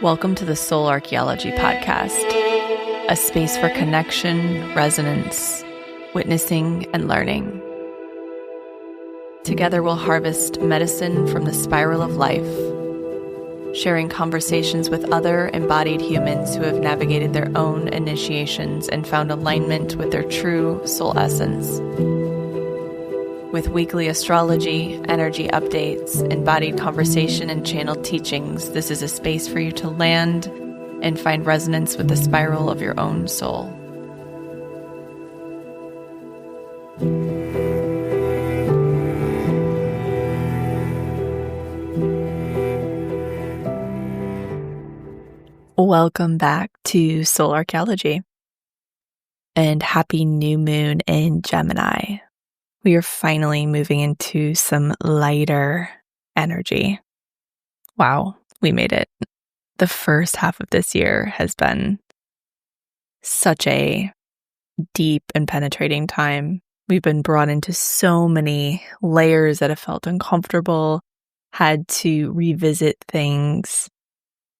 Welcome to the Soul Archaeology podcast, a space for connection, resonance, witnessing, and learning. Together we'll harvest medicine from the spiral of life, sharing conversations with other embodied humans who have navigated their own initiations and found alignment with their true soul essence. With weekly astrology, energy updates, embodied conversation, and channeled teachings, this is a space for you to land and find resonance with the spiral of your own soul. Welcome back to Soul Archaeology, and happy new moon in Gemini. We are finally moving into some lighter energy. Wow, we made it. The first half of this year has been such a deep and penetrating time. We've been brought into so many layers that have felt uncomfortable, had to revisit things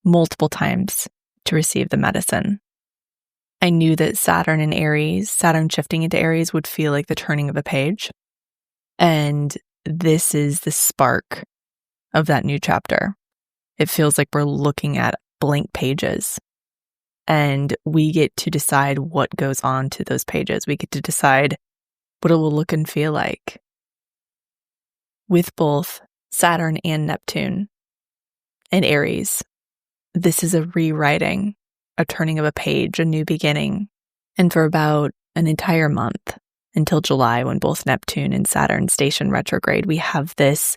multiple times to receive the medicine. I knew that Saturn in Aries, Saturn shifting into Aries would feel like the turning of a page. And this is the spark of that new chapter. It feels like we're looking at blank pages. And we get to decide what goes on to those pages. We get to decide what it will look and feel like. With both Saturn and Neptune in Aries, this is a rewriting, a turning of a page, a new beginning. And for about an entire month, until July, when both Neptune and Saturn station retrograde, we have this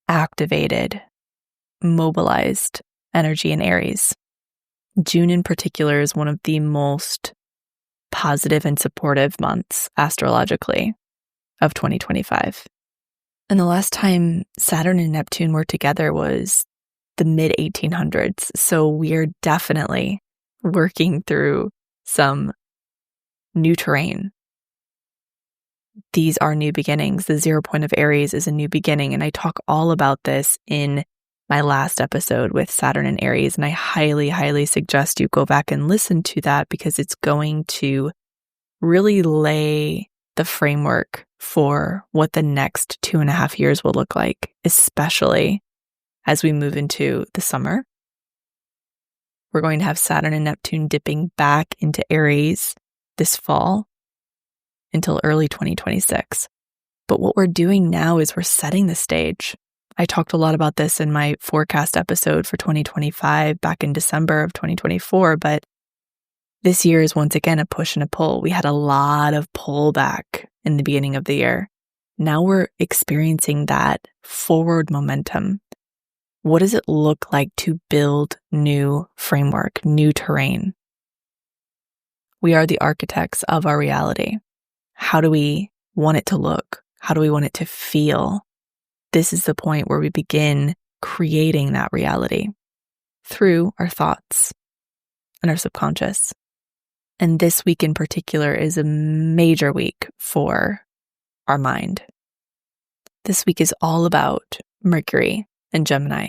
activated, mobilized energy in Aries. June in particular is one of the most positive and supportive months astrologically of 2025. And the last time Saturn and Neptune were together was the mid-1800s. So we are definitely working through some new terrain. These are new beginnings. The 0 point of Aries is a new beginning. And I talk all about this in my last episode with Saturn and Aries. And I highly, highly suggest you go back and listen to that, because it's going to really lay the framework for what the next 2.5 years will look like, especially as we move into the summer. We're going to have Saturn and Neptune dipping back into Aries this fall until early 2026. But what we're doing now is we're setting the stage. I talked a lot about this in my forecast episode for 2025 back in December of 2024, but this year is once again a push and a pull. We had a lot of pullback in the beginning of the year. Now we're experiencing that forward momentum. What does it look like to build new framework, new terrain? We are the architects of our reality. How do we want it to look? How do we want it to feel? This is the point where we begin creating that reality through our thoughts and our subconscious. And this week in particular is a major week for our mind. This week is all about Mercury and Gemini.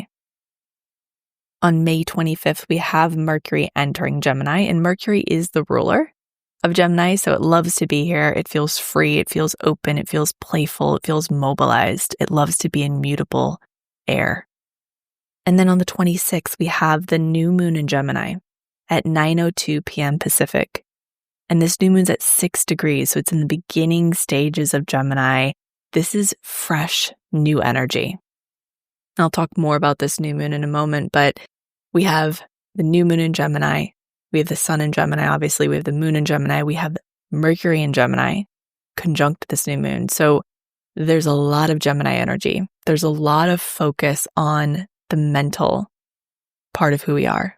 On May 25th, we have Mercury entering Gemini, and Mercury is the ruler of Gemini, so it loves to be here. It feels free, it feels open, it feels playful, it feels mobilized. It loves to be in mutable air. And then on the 26th, we have the new moon in Gemini at 9:02 p.m. Pacific. And this new moon's at 6 degrees, so it's in the beginning stages of Gemini. This is fresh, new energy. I'll talk more about this new moon in a moment, but we have the new moon in Gemini. We have the sun in Gemini, obviously. We have the moon in Gemini. We have Mercury in Gemini conjunct this new moon. So there's a lot of Gemini energy. There's a lot of focus on the mental part of who we are.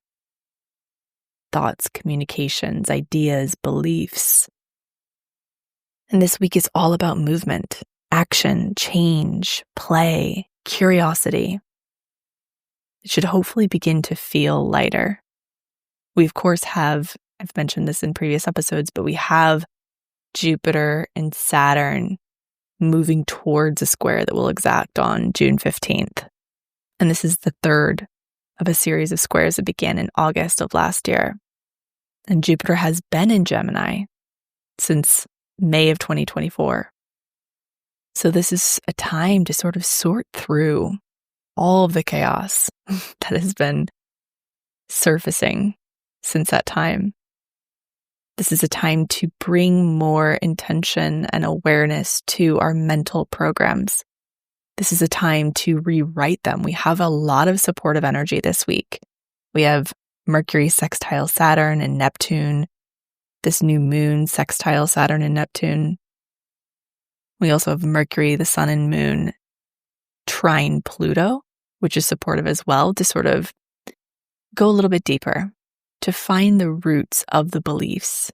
Thoughts, communications, ideas, beliefs. And this week is all about movement, action, change, play, curiosity. It should hopefully begin to feel lighter. We, of course, have, I've mentioned this in previous episodes, but we have Jupiter and Saturn moving towards a square that will exact on June 15th. And this is the third of a series of squares that began in August of last year. And Jupiter has been in Gemini since May of 2024. So this is a time to sort of sort through all of the chaos that has been surfacing since that time. This is a time to bring more intention and awareness to our mental programs. This is a time to rewrite them. We have a lot of supportive energy this week. We have Mercury sextile Saturn and Neptune, this new moon sextile Saturn and Neptune. We also have Mercury, the Sun and Moon, trine Pluto, which is supportive as well, to sort of go a little bit deeper, to find the roots of the beliefs,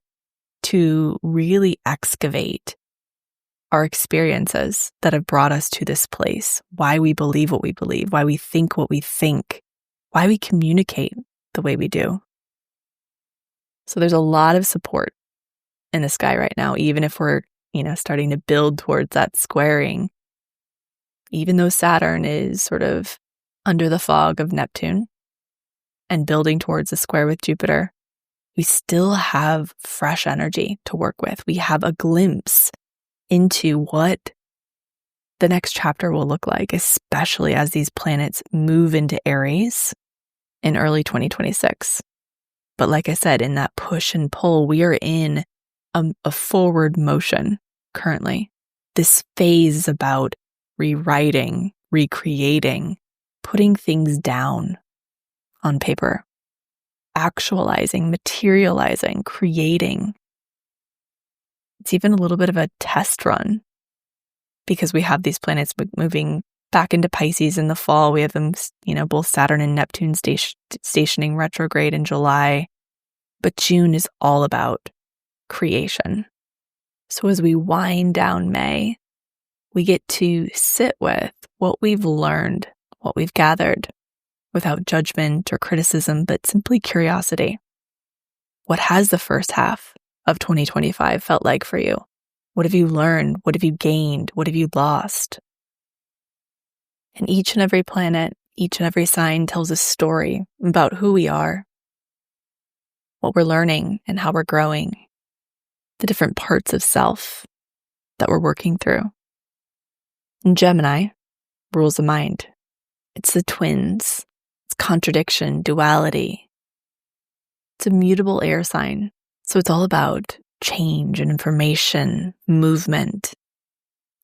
to really excavate our experiences that have brought us to this place, why we believe what we believe, why we think what we think, why we communicate the way we do. So there's a lot of support in the sky right now, even if we're, starting to build towards that squaring. Even though Saturn is sort of under the fog of Neptune and building towards a square with Jupiter, we still have fresh energy to work with. We have a glimpse into what the next chapter will look like, especially as these planets move into Aries in early 2026. But like I said, in that push and pull, we are in a forward motion currently. This phase is about rewriting, recreating, putting things down on paper, actualizing, materializing, creating. It's even a little bit of a test run because we have these planets moving back into Pisces in the fall. We have them, both Saturn and Neptune stationing retrograde in July. But June is all about creation. So as we wind down May, we get to sit with what we've learned, what we've gathered, without judgment or criticism, but simply curiosity. What has the first half of 2025 felt like for you? What have you learned? What have you gained? What have you lost? And each and every planet, each and every sign tells a story about who we are, what we're learning and how we're growing, the different parts of self that we're working through. And Gemini rules the mind. It's the twins. It's contradiction, duality. It's a mutable air sign. So it's all about change and information, movement.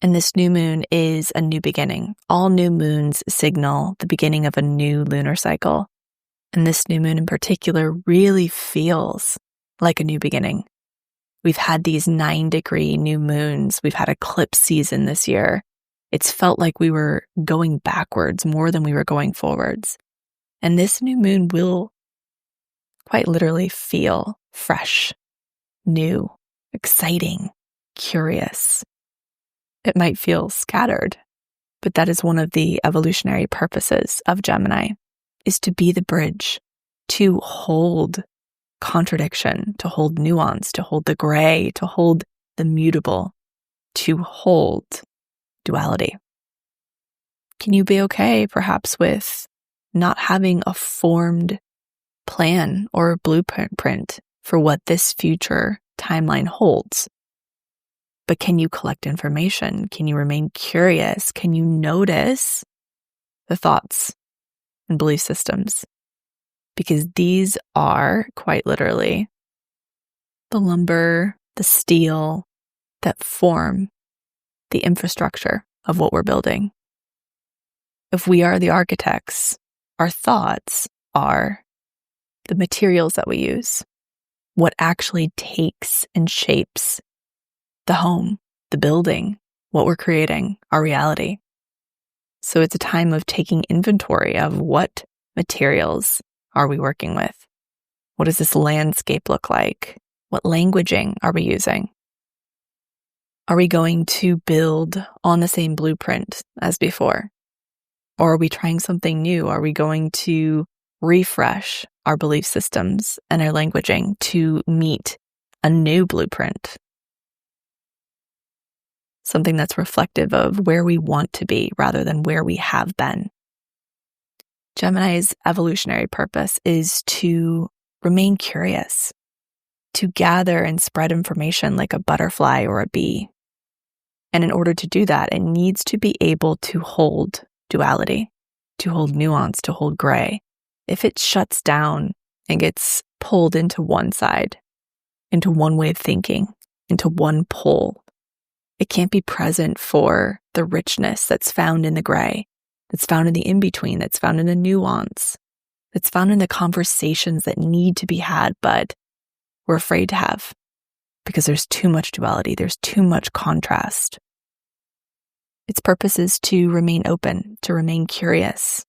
And this new moon is a new beginning. All new moons signal the beginning of a new lunar cycle. And this new moon in particular really feels like a new beginning. We've had these 9-degree new moons. We've had eclipse season this year. It's felt like we were going backwards more than we were going forwards. And this new moon will quite literally feel fresh, new, exciting, curious. It might feel scattered, but that is one of the evolutionary purposes of Gemini, is to be the bridge, to hold contradiction, to hold nuance, to hold the gray, to hold the mutable, to hold duality. Can you be okay perhaps with not having a formed plan or blueprint for what this future timeline holds? But can you collect information? Can you remain curious? Can you notice the thoughts and belief systems? Because these are quite literally the lumber, the steel that form the infrastructure of what we're building. If we are the architects, our thoughts are the materials that we use, what actually takes and shapes the home, the building, what we're creating, our reality. So it's a time of taking inventory of what materials are we working with? What does this landscape look like? What languaging are we using? Are we going to build on the same blueprint as before? Or are we trying something new? Are we going to refresh our belief systems and our languaging to meet a new blueprint? Something that's reflective of where we want to be rather than where we have been. Gemini's evolutionary purpose is to remain curious, to gather and spread information like a butterfly or a bee. And in order to do that, it needs to be able to hold duality, to hold nuance, to hold gray. If it shuts down and gets pulled into one side, into one way of thinking, into one pole, it can't be present for the richness that's found in the gray, that's found in the in-between, that's found in the nuance, that's found in the conversations that need to be had, but we're afraid to have because there's too much duality, there's too much contrast. Its purpose is to remain open, to remain curious,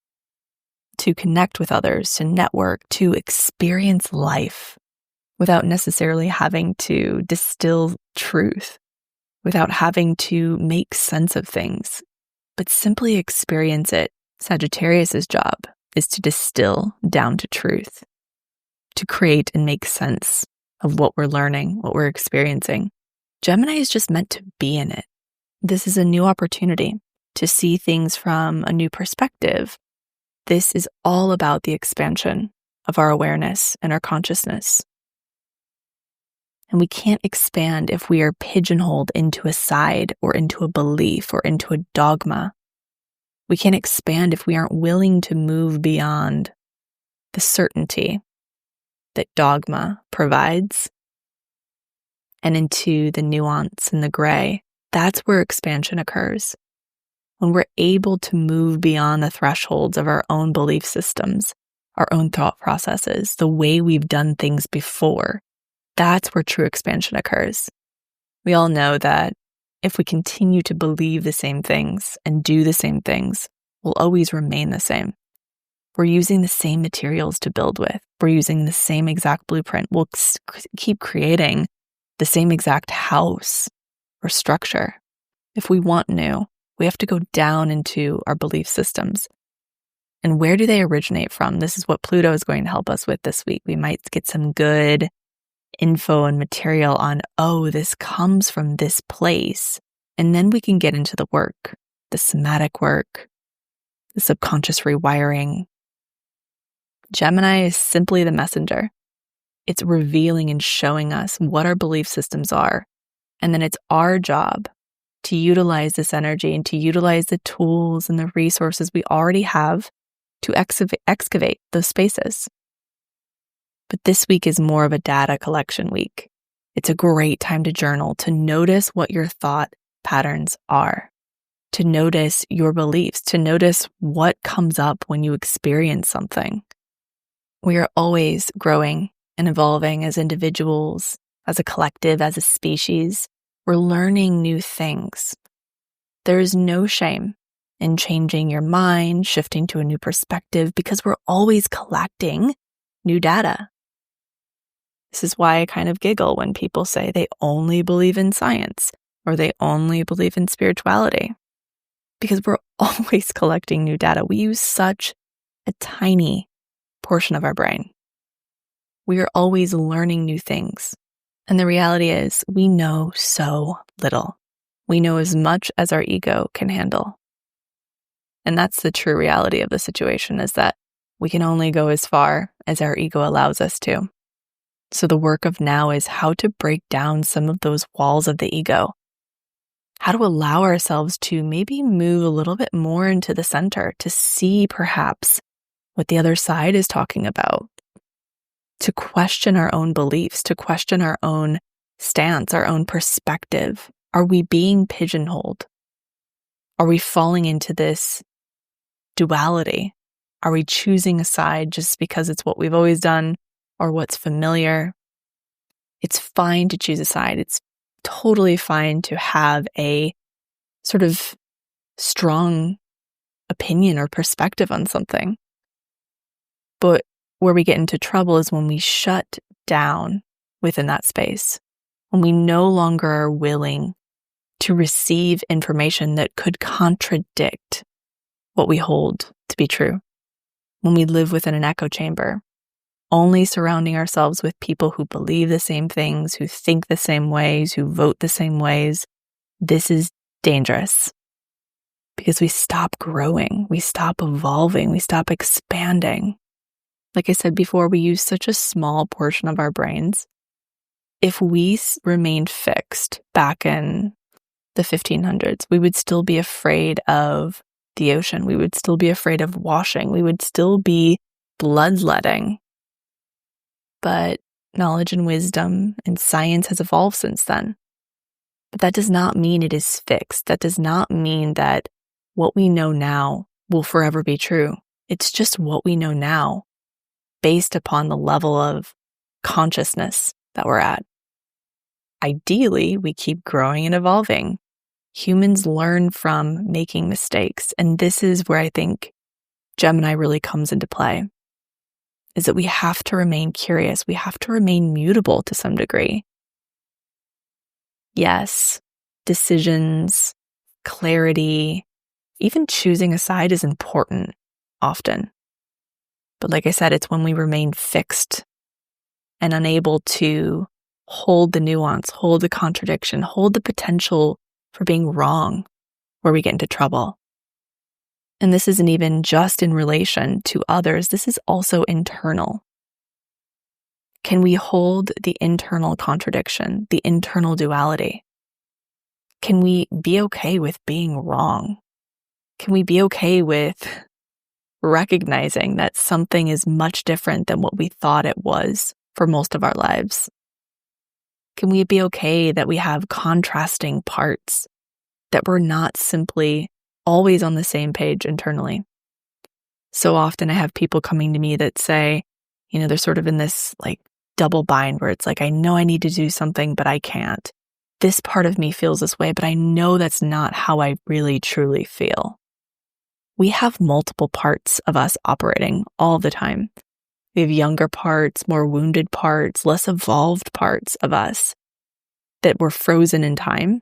to connect with others, to network, to experience life without necessarily having to distill truth, without having to make sense of things, but simply experience it. Sagittarius's job is to distill down to truth, to create and make sense of what we're learning, what we're experiencing. Gemini is just meant to be in it. This is a new opportunity to see things from a new perspective. This is all about the expansion of our awareness and our consciousness. And we can't expand if we are pigeonholed into a side or into a belief or into a dogma. We can't expand if we aren't willing to move beyond the certainty that dogma provides and into the nuance and the gray. That's where expansion occurs. When we're able to move beyond the thresholds of our own belief systems, our own thought processes, the way we've done things before. That's where true expansion occurs. We all know that if we continue to believe the same things and do the same things, we'll always remain the same. We're using the same materials to build with. We're using the same exact blueprint. We'll keep creating the same exact house or structure. If we want new, we have to go down into our belief systems. And where do they originate from? This is what Pluto is going to help us with this week. We might get some good info and material on, this comes from this place. And then we can get into the work, the somatic work, the subconscious rewiring. Gemini is simply the messenger. It's revealing and showing us what our belief systems are. And then it's our job to utilize this energy and to utilize the tools and the resources we already have to excavate those spaces. But this week is more of a data collection week. It's a great time to journal, to notice what your thought patterns are, to notice your beliefs, to notice what comes up when you experience something. We are always growing and evolving as individuals, as a collective, as a species. We're learning new things. There is no shame in changing your mind, shifting to a new perspective, because we're always collecting new data. This is why I kind of giggle when people say they only believe in science or they only believe in spirituality, because we're always collecting new data. We use such a tiny portion of our brain. We are always learning new things. And the reality is we know so little. We know as much as our ego can handle. And that's the true reality of the situation, is that we can only go as far as our ego allows us to. So the work of now is how to break down some of those walls of the ego, how to allow ourselves to maybe move a little bit more into the center, to see perhaps what the other side is talking about, to question our own beliefs, to question our own stance, our own perspective. Are we being pigeonholed? Are we falling into this duality? Are we choosing a side just because it's what we've always done or what's familiar? It's fine to choose a side. It's totally fine to have a sort of strong opinion or perspective on something. But where we get into trouble is when we shut down within that space, when we no longer are willing to receive information that could contradict what we hold to be true, when we live within an echo chamber, only surrounding ourselves with people who believe the same things, who think the same ways, who vote the same ways. This is dangerous because we stop growing, we stop evolving, we stop expanding. Like I said before, we use such a small portion of our brains. If we remained fixed back in the 1500s, we would still be afraid of the ocean. We would still be afraid of washing. We would still be bloodletting. But knowledge and wisdom and science has evolved since then. But that does not mean it is fixed. That does not mean that what we know now will forever be true. It's just what we know now based upon the level of consciousness that we're at. Ideally, we keep growing and evolving. Humans learn from making mistakes. And this is where I think Gemini really comes into play, is that we have to remain curious. We have to remain mutable to some degree. Yes, decisions, clarity, even choosing a side is important often. But like I said, it's when we remain fixed and unable to hold the nuance, hold the contradiction, hold the potential for being wrong, where we get into trouble. And this isn't even just in relation to others. This is also internal. Can we hold the internal contradiction, the internal duality? Can we be okay with being wrong? Can we be okay with recognizing that something is much different than what we thought it was for most of our lives? Can we be okay that we have contrasting parts, that we're not simply always on the same page internally? So often I have people coming to me that say, they're sort of in this like double bind where it's like, I know I need to do something, but I can't. This part of me feels this way, but I know that's not how I really truly feel. We have multiple parts of us operating all the time. We have younger parts, more wounded parts, less evolved parts of us that were frozen in time,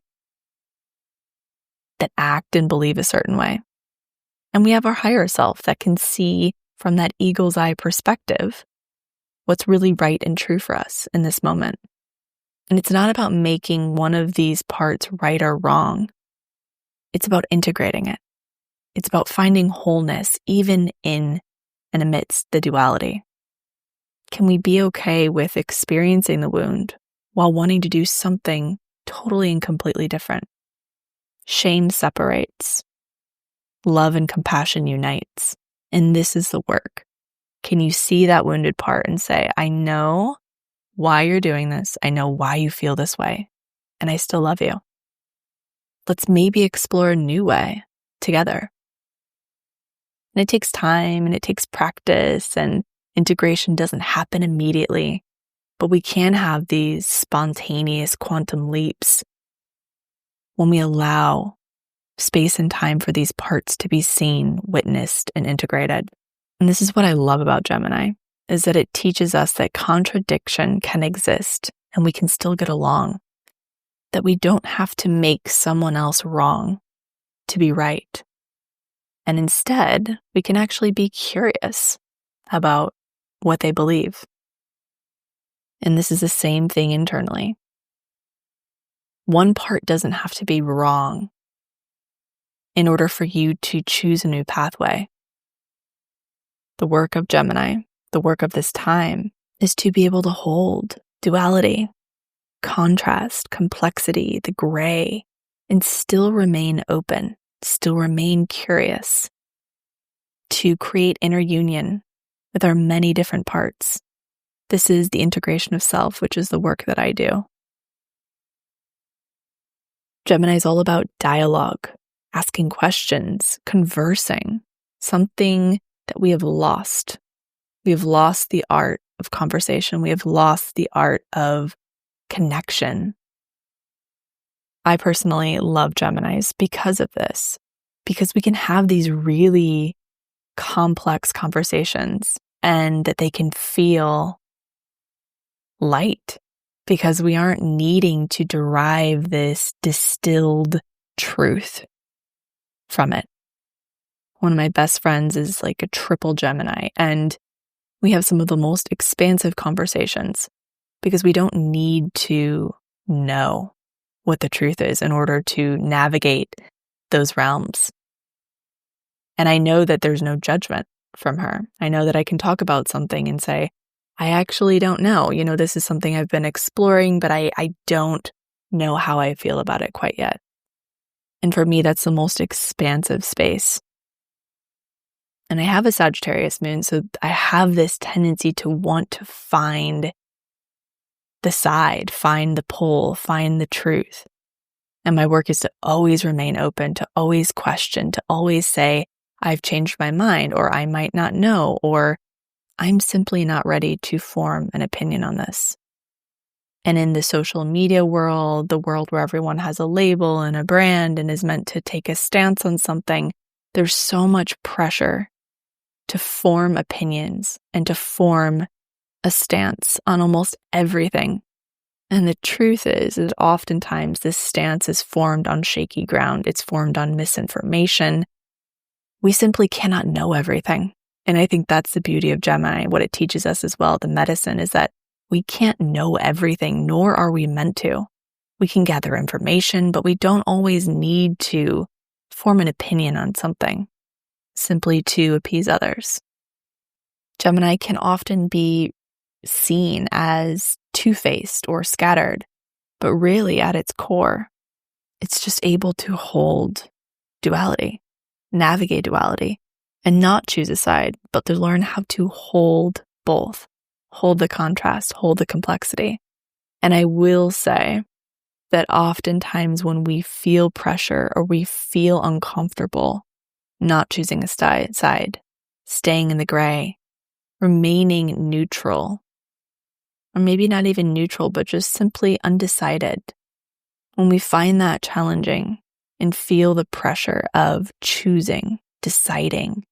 that act and believe a certain way. And we have our higher self that can see from that eagle's eye perspective what's really right and true for us in this moment. And it's not about making one of these parts right or wrong. It's about integrating it. It's about finding wholeness even in and amidst the duality. Can we be okay with experiencing the wound while wanting to do something totally and completely different? Shame separates. Love and compassion unites. And this is the work. Can you see that wounded part and say, I know why you're doing this. I know why you feel this way. And I still love you. Let's maybe explore a new way together. And it takes time and it takes practice, and integration doesn't happen immediately. But we can have these spontaneous quantum leaps when we allow space and time for these parts to be seen, witnessed, and integrated. And this is what I love about Gemini, is that it teaches us that contradiction can exist and we can still get along. That we don't have to make someone else wrong to be right. And instead, we can actually be curious about what they believe. And this is the same thing internally. One part doesn't have to be wrong in order for you to choose a new pathway. The work of Gemini, the work of this time, is to be able to hold duality, contrast, complexity, the gray, and still remain open, still remain curious, to create inner union with our many different parts. This is the integration of self, which is the work that I do. Gemini is all about dialogue, asking questions, conversing, something that we have lost. We have lost the art of conversation. We have lost the art of connection. I personally love Geminis because of this, because we can have these really complex conversations and that they can feel light because we aren't needing to derive this distilled truth from it. One of my best friends is like a triple Gemini, and we have some of the most expansive conversations because we don't need to know what the truth is in order to navigate those realms. And I know that there's no judgment from her. I know that I can talk about something and say, I actually don't know. This is something I've been exploring, but I don't know how I feel about it quite yet. And for me, that's the most expansive space. And I have a Sagittarius moon, so I have this tendency to want to find the side, find the pole, find the truth. And my work is to always remain open, to always question, to always say, I've changed my mind, or I might not know, or I'm simply not ready to form an opinion on this. And in the social media world, the world where everyone has a label and a brand and is meant to take a stance on something, there's so much pressure to form opinions and to form a stance on almost everything. And the truth is that oftentimes this stance is formed on shaky ground. It's formed on misinformation. We simply cannot know everything. And I think that's the beauty of Gemini. What it teaches us as well, the medicine, is that we can't know everything, nor are we meant to. We can gather information, but we don't always need to form an opinion on something simply to appease others. Gemini can often be seen as two-faced or scattered, but really at its core, it's just able to hold duality, navigate duality, and not choose a side, but to learn how to hold both, hold the contrast, hold the complexity. And I will say that oftentimes when we feel pressure or we feel uncomfortable not choosing a side, staying in the gray, remaining neutral, or maybe not even neutral, but just simply undecided, when we find that challenging and feel the pressure of choosing, deciding,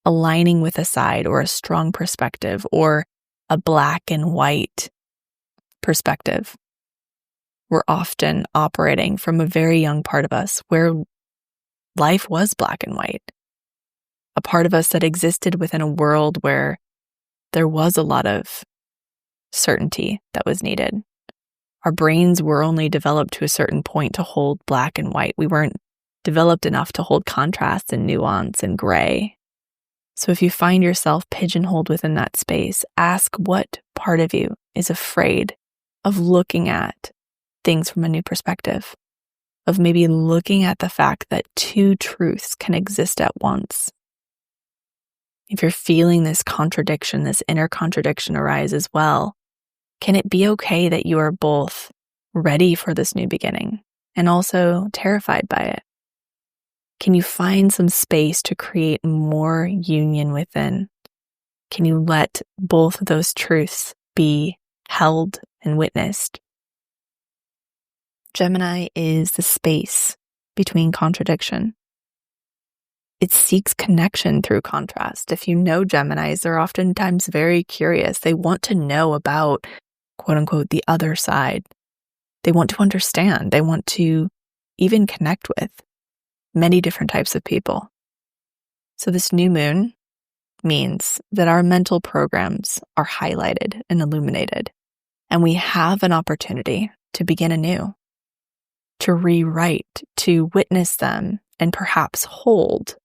aligning with a side or a strong perspective or a black and white perspective, we're often operating from a very young part of us where life was black and white. A part of us that existed within a world where there was a lot of certainty that was needed. Our brains were only developed to a certain point to hold black and white. We weren't developed enough to hold contrast and nuance and gray. So if you find yourself pigeonholed within that space, ask what part of you is afraid of looking at things from a new perspective, of maybe looking at the fact that two truths can exist at once. If you're feeling this contradiction, this inner contradiction arise as well, can it be okay that you are both ready for this new beginning and also terrified by it? Can you find some space to create more union within? Can you let both of those truths be held and witnessed? Gemini is the space between contradiction. It seeks connection through contrast. If you know Geminis, they're oftentimes very curious. They want to know about, quote unquote, the other side. They want to understand. They want to even connect with many different types of people. So this new moon means that our mental programs are highlighted and illuminated, and we have an opportunity to begin anew, to rewrite, to witness them, and perhaps hold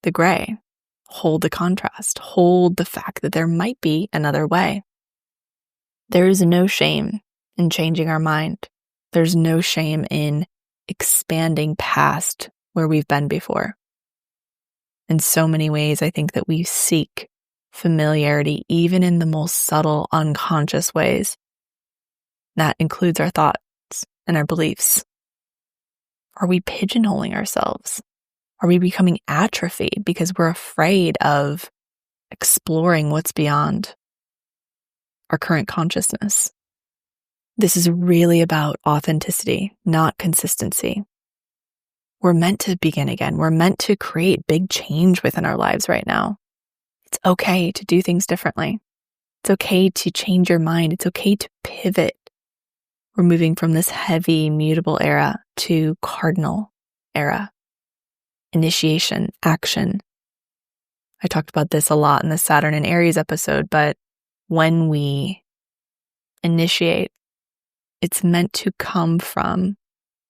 the gray, hold the contrast, hold the fact that there might be another way. There is no shame in changing our mind. There's no shame in expanding past where we've been before. In so many ways, I think that we seek familiarity, even in the most subtle, unconscious ways. That includes our thoughts and our beliefs. Are we pigeonholing ourselves? Are we becoming atrophied because we're afraid of exploring what's beyond our current consciousness? This is really about authenticity, not consistency. We're meant to begin again. We're meant to create big change within our lives right now. It's okay to do things differently. It's okay to change your mind. It's okay to pivot. We're moving from this heavy, mutable era to cardinal era. Initiation, action. I talked about this a lot in the Saturn and Aries episode, but when we initiate, it's meant to come from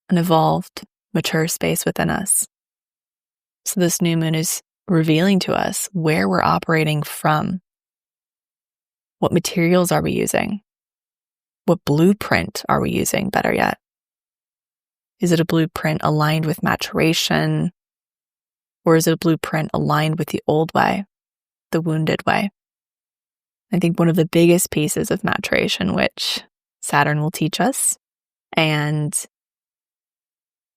an evolved, mature space within us. So this new moon is revealing to us where we're operating from. What materials are we using? What blueprint are we using, better yet? Is it a blueprint aligned with maturation? Or is it a blueprint aligned with the old way, the wounded way? I think one of the biggest pieces of maturation, which Saturn will teach us, and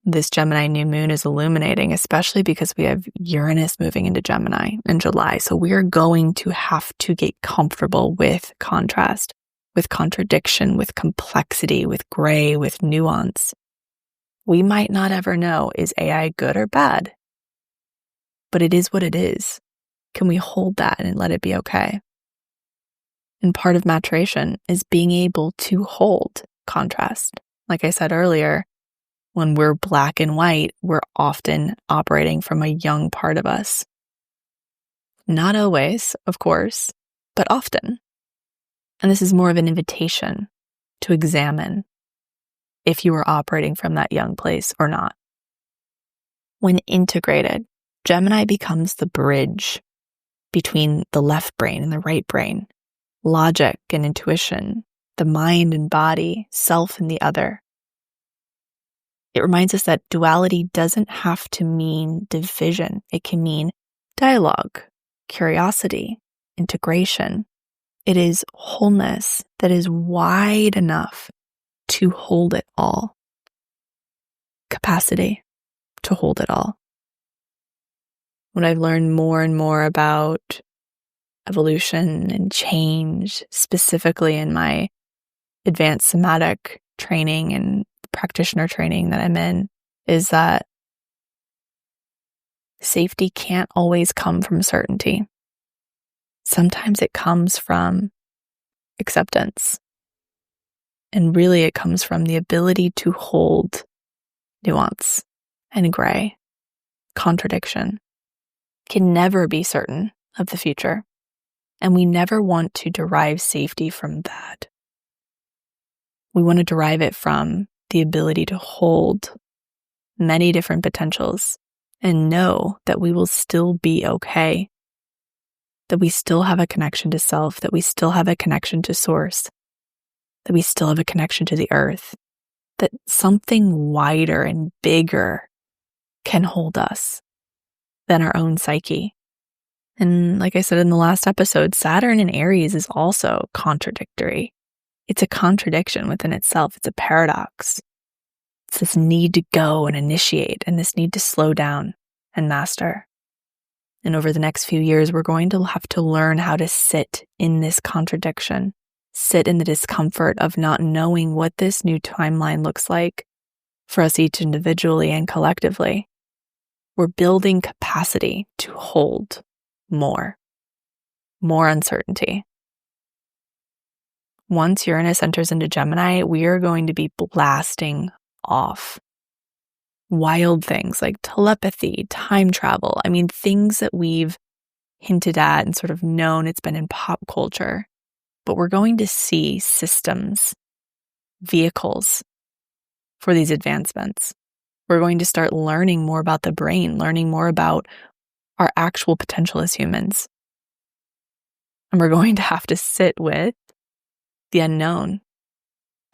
this Gemini new moon is illuminating, especially because we have Uranus moving into Gemini in July. So we're going to have to get comfortable with contrast, with contradiction, with complexity, with gray, with nuance. We might not ever know, is AI good or bad? But it is what it is. Can we hold that and let it be okay? And part of maturation is being able to hold contrast. Like I said earlier, when we're black and white, we're often operating from a young part of us. Not always, of course, but often. And this is more of an invitation to examine if you are operating from that young place or not. When integrated, Gemini becomes the bridge between the left brain and the right brain, logic and intuition, the mind and body, self and the other. It reminds us that duality doesn't have to mean division. It can mean dialogue, curiosity, integration. It is wholeness that is wide enough to hold it all. Capacity to hold it all. When I've learned more and more about evolution and change, specifically in my advanced somatic training and practitioner training that I'm in, is that safety can't always come from certainty. Sometimes it comes from acceptance. And really it comes from the ability to hold nuance and gray, contradiction. Can never be certain of the future. And we never want to derive safety from that. We want to derive it from the ability to hold many different potentials and know that we will still be okay, that we still have a connection to self, that we still have a connection to source, that we still have a connection to the earth, that something wider and bigger can hold us than our own psyche. And like I said in the last episode, Saturn in Aries is also contradictory. It's a contradiction within itself. It's a paradox. It's this need to go and initiate and this need to slow down and master. And over the next few years, we're going to have to learn how to sit in this contradiction, sit in the discomfort of not knowing what this new timeline looks like for us each individually and collectively. We're building capacity to hold more uncertainty. Once Uranus enters into Gemini, we are going to be blasting off wild things like telepathy, time travel. I mean, things that we've hinted at and sort of known, it's been in pop culture. But we're going to see systems, vehicles for these advancements. We're going to start learning more about the brain, learning more about our actual potential as humans. And we're going to have to sit with the unknown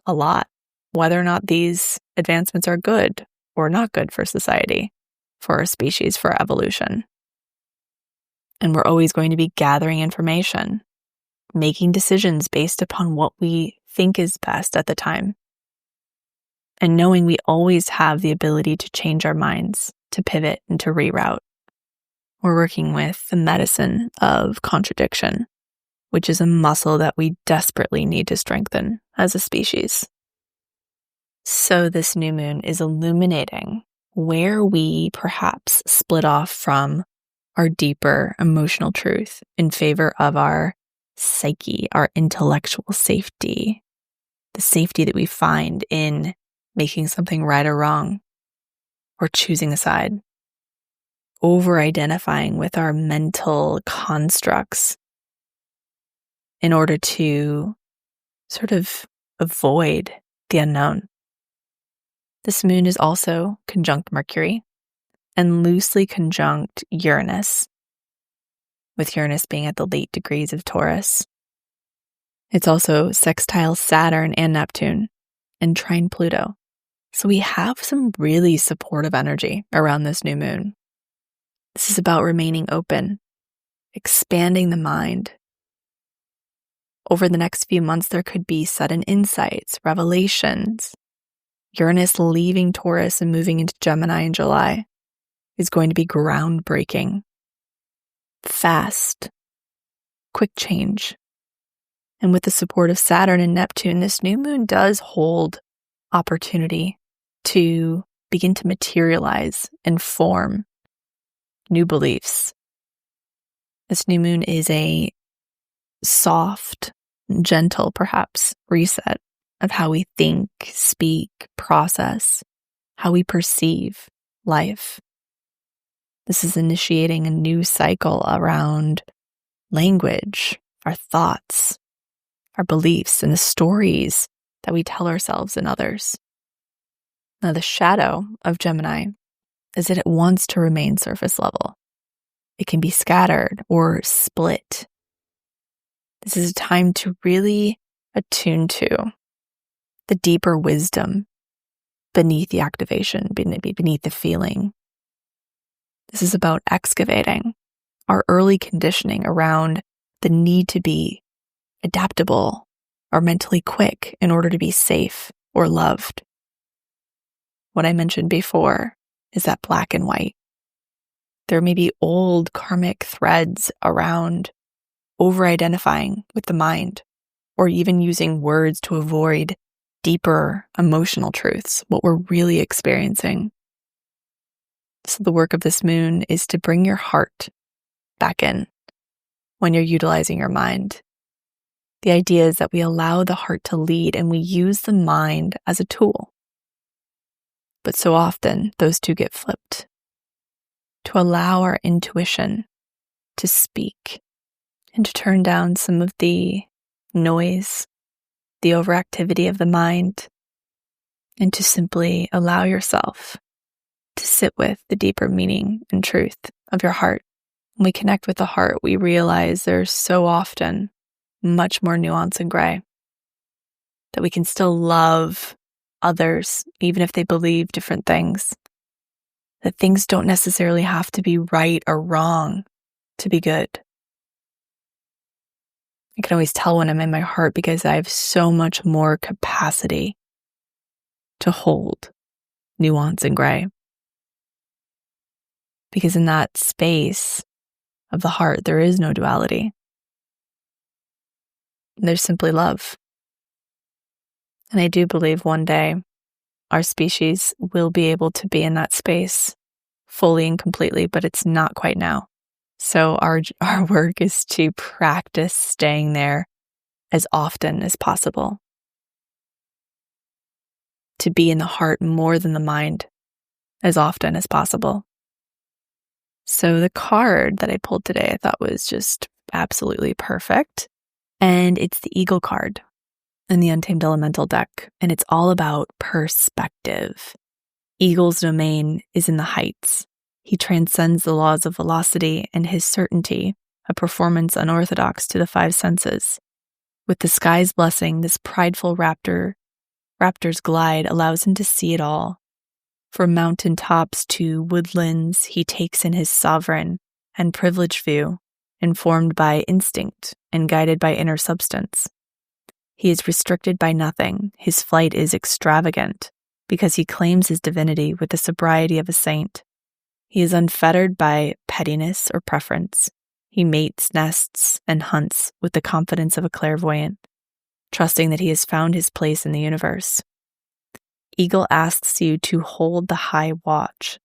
a lot, whether or not these advancements are good or not good for society, for our species, for evolution. And we're always going to be gathering information, making decisions based upon what we think is best at the time. And knowing we always have the ability to change our minds, to pivot and to reroute. We're working with the medicine of contradiction, which is a muscle that we desperately need to strengthen as a species. So this new moon is illuminating where we perhaps split off from our deeper emotional truth in favor of our psyche, our intellectual safety, the safety that we find in making something right or wrong, or choosing a side, over-identifying with our mental constructs in order to sort of avoid the unknown. This moon is also conjunct Mercury, and loosely conjunct Uranus, with Uranus being at the late degrees of Taurus. It's also sextile Saturn and Neptune, and trine Pluto. So we have some really supportive energy around this new moon. This is about remaining open, expanding the mind. Over the next few months, there could be sudden insights, revelations. Uranus leaving Taurus and moving into Gemini in July is going to be groundbreaking. Fast, quick change. And with the support of Saturn and Neptune, this new moon does hold opportunity to begin to materialize and form new beliefs. This new moon is a soft, gentle, perhaps, reset of how we think, speak, process, how we perceive life. This is initiating a new cycle around language, our thoughts, our beliefs, and the stories that we tell ourselves and others. Now, the shadow of Gemini is that it wants to remain surface level. It can be scattered or split. This is a time to really attune to the deeper wisdom beneath the activation, beneath the feeling. This is about excavating our early conditioning around the need to be adaptable or mentally quick in order to be safe or loved. What I mentioned before is that black and white. There may be old karmic threads around over-identifying with the mind, or even using words to avoid deeper emotional truths, what we're really experiencing. So the work of this moon is to bring your heart back in when you're utilizing your mind. The idea is that we allow the heart to lead and we use the mind as a tool. But so often, those two get flipped. To allow our intuition to speak and to turn down some of the noise, the overactivity of the mind, and to simply allow yourself to sit with the deeper meaning and truth of your heart. When we connect with the heart, we realize there's so often much more nuance and gray, that we can still love others, even if they believe different things. That things don't necessarily have to be right or wrong to be good. I can always tell when I'm in my heart because I have so much more capacity to hold nuance and gray. Because in that space of the heart, there is no duality. There's simply love. And I do believe one day our species will be able to be in that space fully and completely, but it's not quite now. So our work is to practice staying there as often as possible. To be in the heart more than the mind as often as possible. So the card that I pulled today I thought was just absolutely perfect. And it's the Eagle card in the Untamed Elemental deck. And it's all about perspective. Eagle's domain is in the heights. He transcends the laws of velocity and his certainty, a performance unorthodox to the five senses. With the sky's blessing, this prideful raptor's glide allows him to see it all. From mountain tops to woodlands, he takes in his sovereign and privileged view, informed by instinct and guided by inner substance. He is restricted by nothing. His flight is extravagant because he claims his divinity with the sobriety of a saint. He is unfettered by pettiness or preference. He mates, nests, and hunts with the confidence of a clairvoyant, trusting that he has found his place in the universe. Eagle asks you to hold the high watch.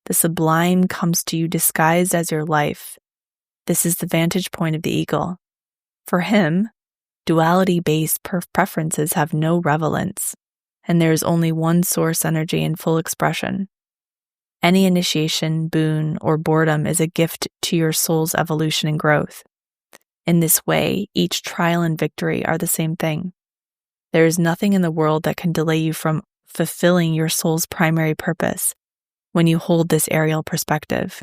The sublime comes to you disguised as your life. This is the vantage point of the eagle. For him, duality-based preferences have no relevance, and there is only one source energy in full expression. Any initiation, boon, or boredom is a gift to your soul's evolution and growth. In this way, each trial and victory are the same thing. There is nothing in the world that can delay you from fulfilling your soul's primary purpose, when you hold this aerial perspective.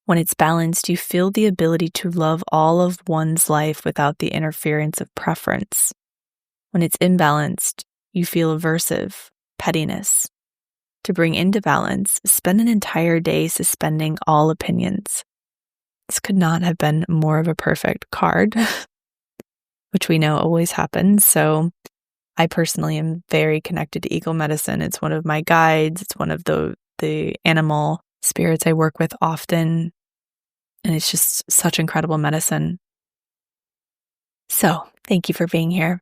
When it's balanced, you feel the ability to love all of one's life without the interference of preference. When it's imbalanced, you feel aversive, pettiness. To bring into balance, spend an entire day suspending all opinions. This could not have been more of a perfect card, which we know always happens. So I personally am very connected to eagle medicine. It's one of my guides. It's one of the animal spirits I work with often. And it's just such incredible medicine. So thank you for being here.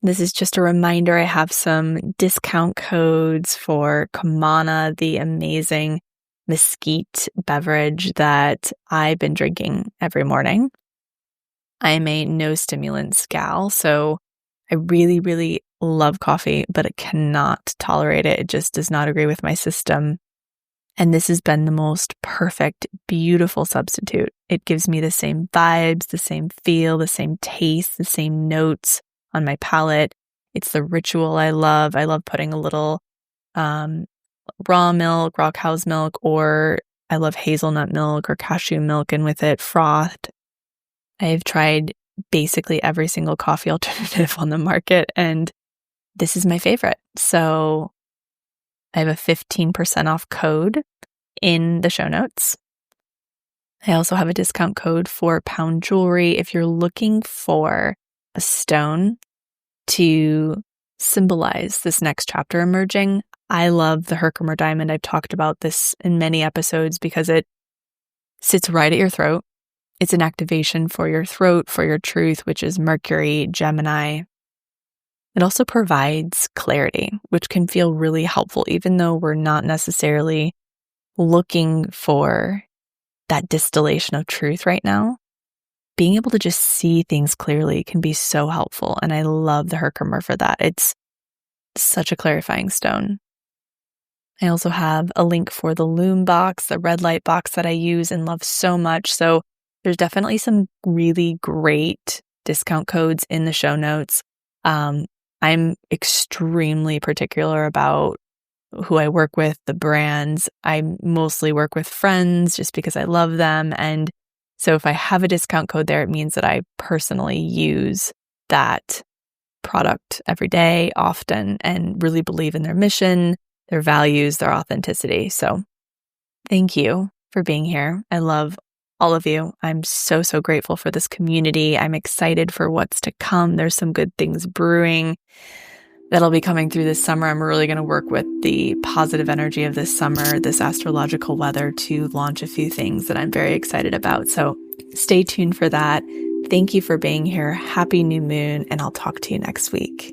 This is just a reminder. I have some discount codes for Kamana, the amazing mesquite beverage that I've been drinking every morning. I am a no stimulants gal, so I really, really love coffee, but I cannot tolerate it. It just does not agree with my system. And this has been the most perfect, beautiful substitute. It gives me the same vibes, the same feel, the same taste, the same notes on my palate. It's the ritual I love. I love putting a little raw milk, raw cow's milk, or I love hazelnut milk or cashew milk in with it, frothed. I've tried basically every single coffee alternative on the market, and this is my favorite. So I have a 15% off code in the show notes. I also have a discount code for Pound Jewelry. If you're looking for a stone to symbolize this next chapter emerging, I love the Herkimer diamond. I've talked about this in many episodes because it sits right at your throat. It's an activation for your throat, for your truth, which is Mercury, Gemini. It also provides clarity, which can feel really helpful, even though we're not necessarily looking for that distillation of truth right now. Being able to just see things clearly can be so helpful. And I love the Herkimer for that. It's such a clarifying stone. I also have a link for the Loom box, the red light box that I use and love so much. So there's definitely some really great discount codes in the show notes. I'm extremely particular about who I work with, the brands. I mostly work with friends just because I love them. And so if I have a discount code there, it means that I personally use that product every day, often, and really believe in their mission, their values, their authenticity. So thank you for being here. I love all of you. I'm so, so grateful for this community. I'm excited for what's to come. There's some good things brewing that'll be coming through this summer. I'm really going to work with the positive energy of this summer, this astrological weather, to launch a few things that I'm very excited about. So stay tuned for that. Thank you for being here. Happy new moon, and I'll talk to you next week.